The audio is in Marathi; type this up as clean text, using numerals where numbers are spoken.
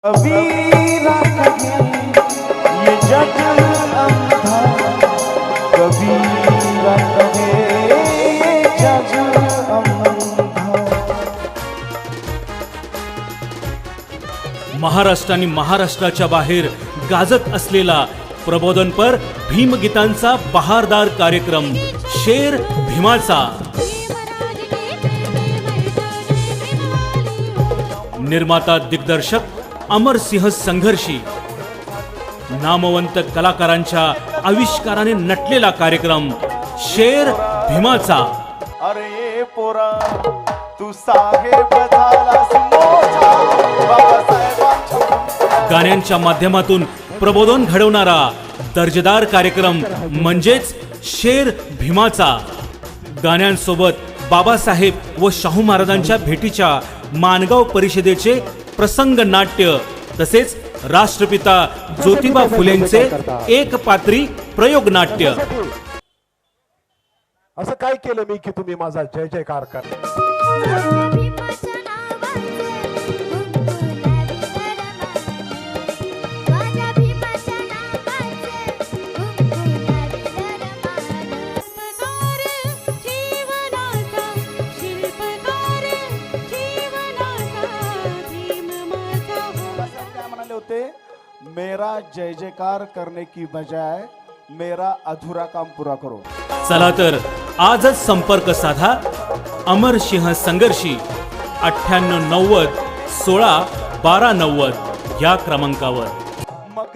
कबीरा कहे ये जग अंधा, कबीरा कहे ये जग अंधा। महाराष्ट्र आणि महाराष्ट्राच्या बाहेर गाजत असलेला प्रबोधनपर भीमगीतांचा बहारदार कार्यक्रम शेर भीमाचा, निर्माता दिग्दर्शक अमरसिंह संघर्षी, नामवंत कलाकारांच्या आविष्काराने नटलेला कार्यक्रम शेर भीमाचा। अरे पोरा तू साहेब झालास मोठा, बाबासाहेबांच्या गाण्यांच्या माध्यमातून प्रबोधन घडवणारा दर्जेदार कार्यक्रम म्हणजेच शेर भीमाचा। गाण्यांसोबत बाबासाहेब व शाहू महाराजांच्या भेटीच्या माणगाव परिषदेचे प्रसंग नाट्य, तसेच राष्ट्रपिता ज्योतिबा फुलेंचे एक पात्री प्रयोग नाट्य। असं काय केलं मी की तुम्ही माझा जय जयकार करता? मेरा जय जयकार करने की बजाय मेरा अधूरा काम पूरा करो। चला तर आजच संपर्क साधा अमरसिंह संघर्षी 9890 16 1290 या क्रमांकावर। मग